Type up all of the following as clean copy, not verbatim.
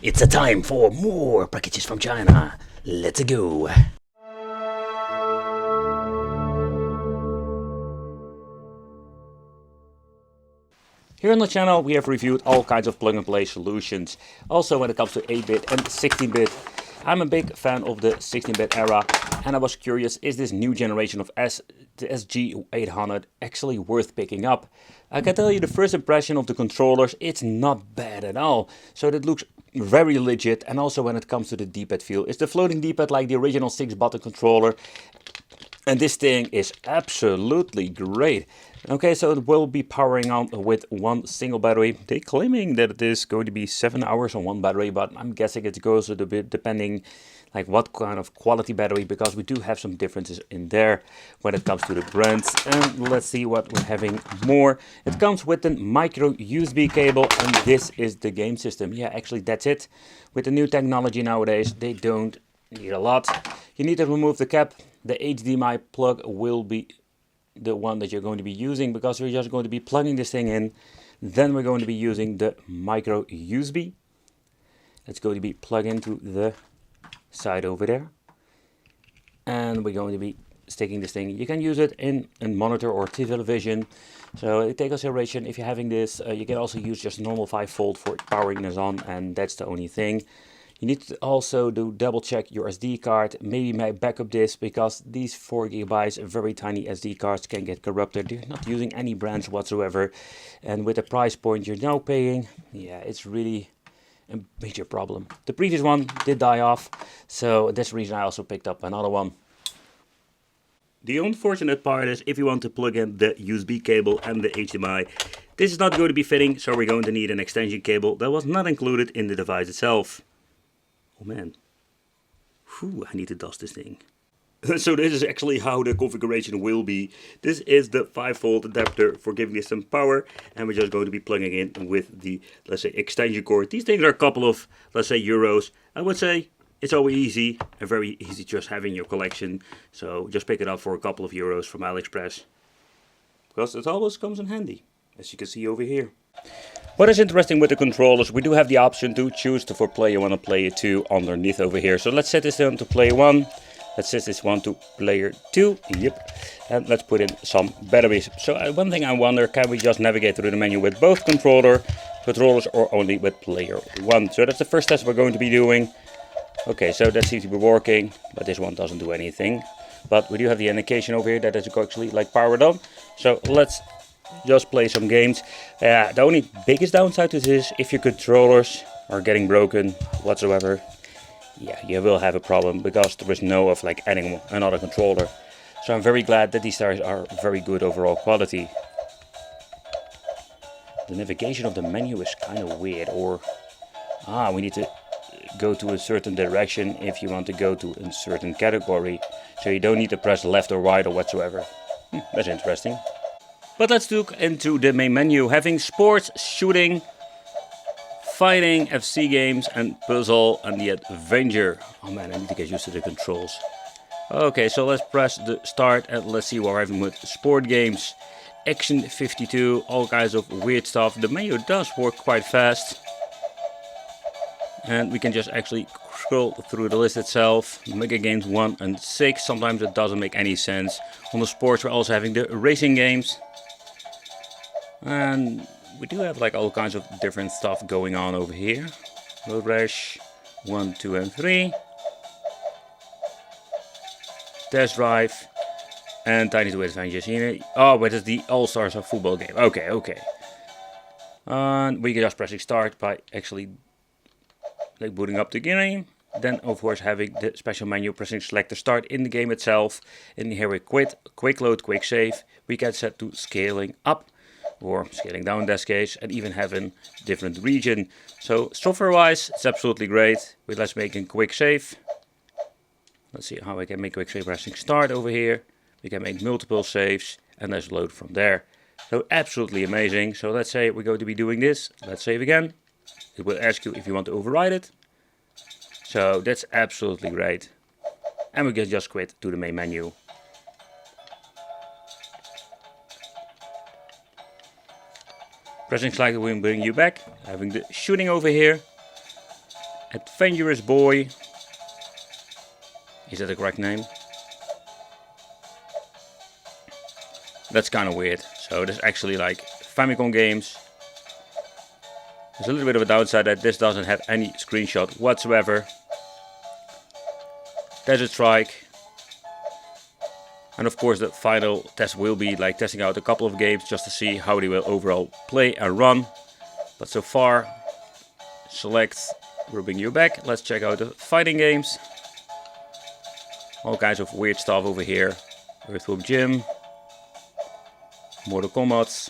It's a time for more packages from China. Let's go. Here on the channel we have reviewed all kinds of plug and play solutions. Also when it comes to 8-bit and 16-bit. I'm a big fan of the 16-bit era and I was curious, is this new generation of the SG800 actually worth picking up? I can tell you the first impression of the controllers, it's not bad at all. So it looks very legit, and also when it comes to the D-pad feel, it's the floating D-pad like the original 6-button controller. And this thing is absolutely great. Okay, so it will be powering on with one single battery. They're claiming that it is going to be 7 hours on one battery, but I'm guessing it goes a bit depending like what kind of quality battery, because we do have some differences in there when it comes to the brands. And let's see what we're having more. It comes with a micro USB cable, and this is the game system. Yeah, actually that's it. With the new technology nowadays, they don't need a lot. You need to remove the cap. The HDMI plug will be the one that you're going to be using, because we're just going to be plugging this thing in. Then we're going to be using the micro USB. It's going to be plugged into the side over there. And we're going to be sticking this thing. You can use it in a monitor or television. So it takes consideration if you're having this. You can also use just normal 5V for powering this on, and that's the only thing. You need to also double check your SD card, maybe my backup disk, because these 4 GB very tiny SD cards can get corrupted. They're not using any brands whatsoever, and with the price point you're now paying, yeah, it's really a major problem. The previous one did die off, so that's the reason I also picked up another one. The unfortunate part is if you want to plug in the USB cable and the HDMI, this is not going to be fitting, so we're going to need an extension cable that was not included in the device itself. Oh man, whew, I need to dust this thing. So this is actually how the configuration will be. This is the 5V adapter for giving this some power, and we're just going to be plugging in with the, let's say, extension cord. These things are a couple of, let's say, euros. I would say it's always easy and very easy just having your collection. So just pick it up for a couple of euros from AliExpress, because it always comes in handy, as you can see over here. What is interesting with the controllers, we do have the option to choose for player 1 and player 2 underneath over here. So let's set this down to player 1. Let's set this one to player 2. Yep. And let's put in some batteries. So one thing I wonder, can we just navigate through the menu with both controllers or only with player 1? So that's the first test we're going to be doing. Okay, so that seems to be working, but this one doesn't do anything. But we do have the indication over here that it's actually like powered on. So let's just play some games. The only biggest downside to this is if your controllers are getting broken whatsoever, yeah, you will have a problem, because there is no of like adding another controller. So I'm very glad that these tires are very good overall quality. The navigation of the menu is kind of weird, or we need to go to a certain direction if you want to go to a certain category. So you don't need to press left or right or whatsoever. That's interesting. But let's look into the main menu, having sports, shooting, fighting, FC games, and puzzle, and the adventure. Oh man, I need to get used to the controls. Okay, so let's press the start and let's see what we're having with sport games. Action 52, all kinds of weird stuff. The menu does work quite fast. And we can just actually scroll through the list itself. Mega games 1 and 6, sometimes it doesn't make any sense. On the sports we're also having the racing games. And we do have like all kinds of different stuff going on over here. Road Rash 1, 2 and 3. Test Drive. And Tiny Toon Adventure. Oh, but it's the All-Stars of football game. Okay. And we can just pressing start by actually like booting up the game. Then of course having the special menu, pressing select to start in the game itself. And here we quit, quick load, quick save. We can set to scaling up or scaling down in this case, and even having different region. So software wise it's absolutely great. Let's make a quick save. Let's see how I can make quick save. Pressing start over here. We can make multiple saves and let's load from there. So absolutely amazing. So let's say we're going to be doing this. Let's save again. It will ask you if you want to override it. So that's absolutely great. And we can just quit to the main menu. Pressing select will bring you back. Having the shooting over here. Adventurous Boy. Is that the correct name? That's kind of weird. So there's actually like Famicom games. There's a little bit of a downside that this doesn't have any screenshot whatsoever. Desert Strike. And of course the final test will be like testing out a couple of games just to see how they will overall play and run. But so far, select, we'll bring you back. Let's check out the fighting games. All kinds of weird stuff over here. Earthworm Jim. Mortal Kombat.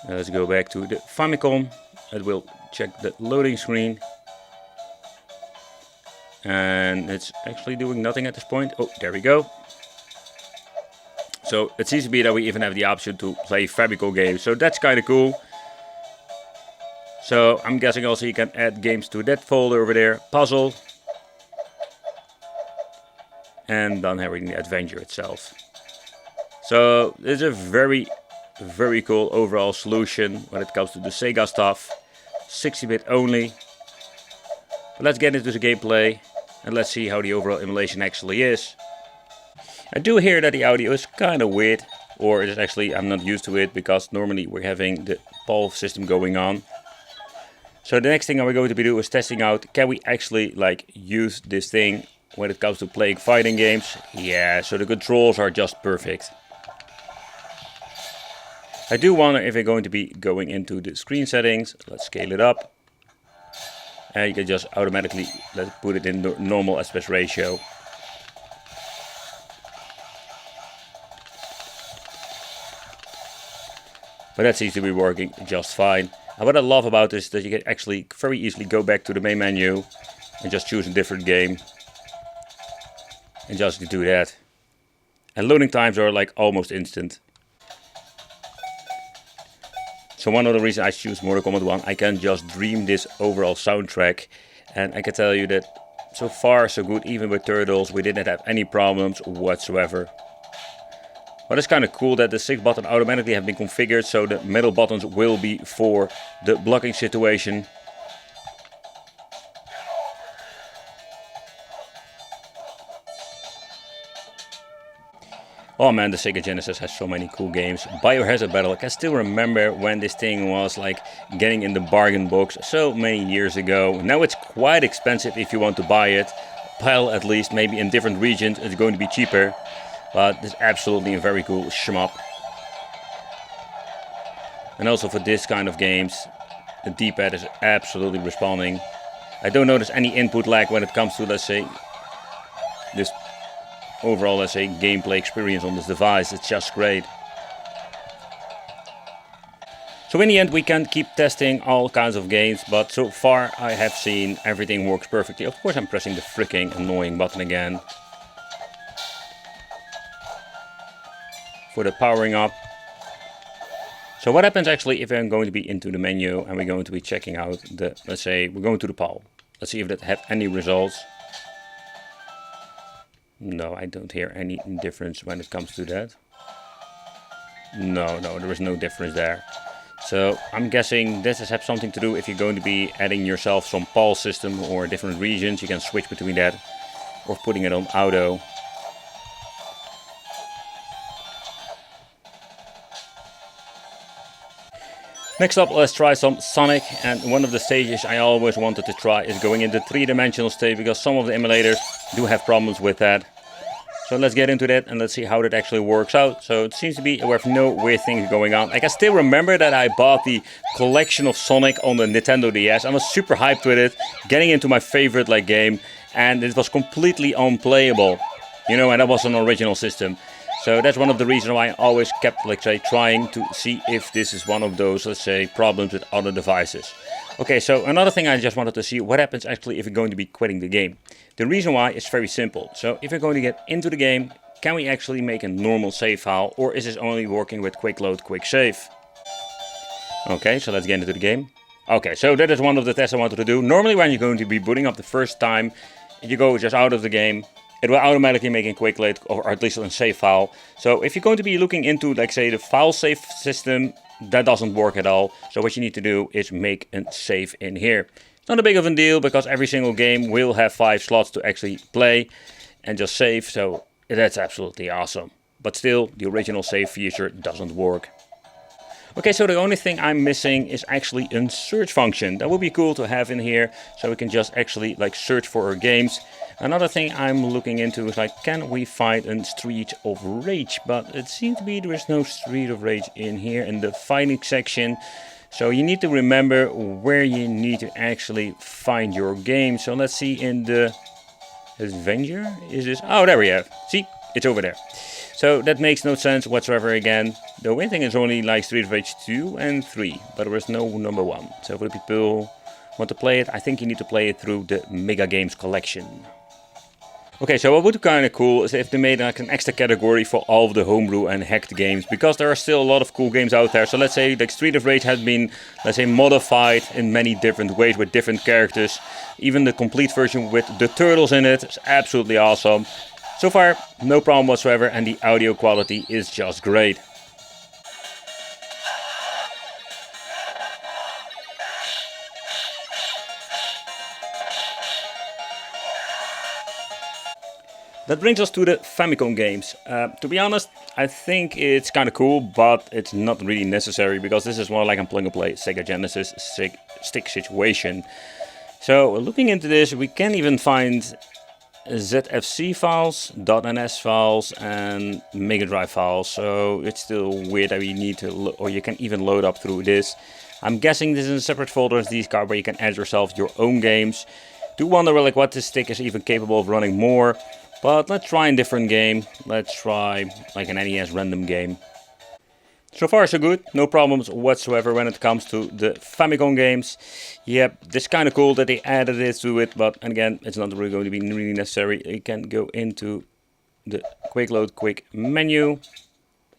Let's go back to the Famicom. It will check the loading screen. And it's actually doing nothing at this point. Oh, there we go. So it seems to be that we even have the option to play Famicom games. So that's kind of cool. So I'm guessing also you can add games to that folder over there. Puzzle. And then having the adventure itself. So this is a very cool overall solution when it comes to the Sega stuff. 60-bit only. But let's get into the gameplay and let's see how the overall emulation actually is. I do hear that the audio is kind of weird, or it is actually, I'm not used to it because normally we're having the PAL system going on. So the next thing we're going to be doing is testing out, can we actually like use this thing when it comes to playing fighting games? Yeah, so the controls are just perfect. I do wonder if we're going to be going into the screen settings. Let's scale it up. And you can just automatically put it in the normal aspect ratio. But that seems to be working just fine. And what I love about this is that you can actually very easily go back to the main menu and just choose a different game. And just do that. And loading times are like almost instant. So one of the reasons I choose Mortal Kombat 1, I can just dream this overall soundtrack. And I can tell you that so far so good, even with Turtles, we didn't have any problems whatsoever. But it's kind of cool that the 6 buttons automatically have been configured, so the middle buttons will be for the blocking situation. Oh man, the Sega Genesis has so many cool games. Biohazard Battle, I can still remember when this thing was like getting in the bargain box so many years ago. Now it's quite expensive if you want to buy it. PAL at least, maybe in different regions it's going to be cheaper. But it's absolutely a very cool shmup. And also for this kind of games, the D-pad is absolutely responding. I don't notice any input lag when it comes to, let's say, this overall, let's say, gameplay experience on this device. It's just great. So in the end we can keep testing all kinds of games, but so far I have seen everything works perfectly. Of course I'm pressing the freaking annoying button again. For the powering up. So what happens actually if I'm going to be into the menu and we're going to be checking out the, let's say, we're going to the PAL. Let's see if that have any results. No, I don't hear any difference when it comes to that. No, there is no difference there. So I'm guessing this has something to do if you're going to be adding yourself some PAL system or different regions. You can switch between that or putting it on auto. Next up, let's try some Sonic, and one of the stages I always wanted to try is going into 3-dimensional state because some of the emulators do have problems with that. So let's get into that and let's see how that actually works out. So it seems to be we have no weird things going on. I can still remember that I bought the collection of Sonic on the Nintendo DS. I was super hyped with it, getting into my favorite like game, and it was completely unplayable. You know, and that was an original system. So that's one of the reasons why I always kept, like say, trying to see if this is one of those, let's say, problems with other devices. Okay, so another thing I just wanted to see, what happens actually if you're going to be quitting the game. The reason why is very simple. So if you're going to get into the game, can we actually make a normal save file, or is this only working with quick load, quick save? Okay, so let's get into the game. Okay, so that is one of the tests I wanted to do. Normally when you're going to be booting up the first time, you go just out of the game. It will automatically make a quick load, or at least a save file. So if you're going to be looking into, like say, the file save system, that doesn't work at all. So what you need to do is make a save in here. Not a big of a deal because every single game will have 5 slots to actually play and just save, so that's absolutely awesome. But still, the original save feature doesn't work. Okay, so the only thing I'm missing is actually a search function. That would be cool to have in here, so we can just actually like search for our games. Another thing I'm looking into is like, can we find a Street of Rage? But it seems to be there is no Street of Rage in here in the fighting section. So you need to remember where you need to actually find your game. So let's see in the Avenger. Is this? Oh, there we have. See, it's over there. So that makes no sense whatsoever again. The only thing is only like Street of Rage 2 and 3, but there is no number 1. So for the people who want to play it, I think you need to play it through the Mega Games collection. Okay, so what would be kind of cool is if they made like an extra category for all of the homebrew and hacked games, because there are still a lot of cool games out there. So let's say like Street of Rage has been, let's say, modified in many different ways with different characters. Even the complete version with the turtles in it is absolutely awesome. So far, no problem whatsoever, and the audio quality is just great. That brings us to the Famicom games. To be honest, I think it's kind of cool, but it's not really necessary because this is more like a plug-and-play Sega Genesis stick situation. So looking into this, we can even find ZFC files, .ns files, and Mega Drive files. So it's still weird that we need to, or you can even load up through this. I'm guessing this is a separate folder as these cards where you can add yourself your own games. Do wonder like what this stick is even capable of running more. But let's try a different game. Let's try like an NES random game. So far so good, no problems whatsoever when it comes to the Famicom games. Yep, this kind of cool that they added it to it, but again, it's not really going to be really necessary. You can go into the quick load quick menu,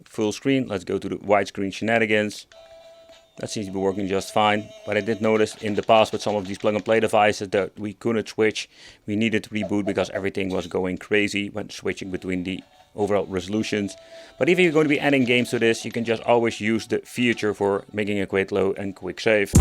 full screen. Let's go to the widescreen shenanigans. That seems to be working just fine, but I did notice in the past with some of these plug-and-play devices that we couldn't switch. We needed to reboot because everything was going crazy when switching between the overall resolutions. But if you're going to be adding games to this, you can just always use the feature for making a quick load and quick save.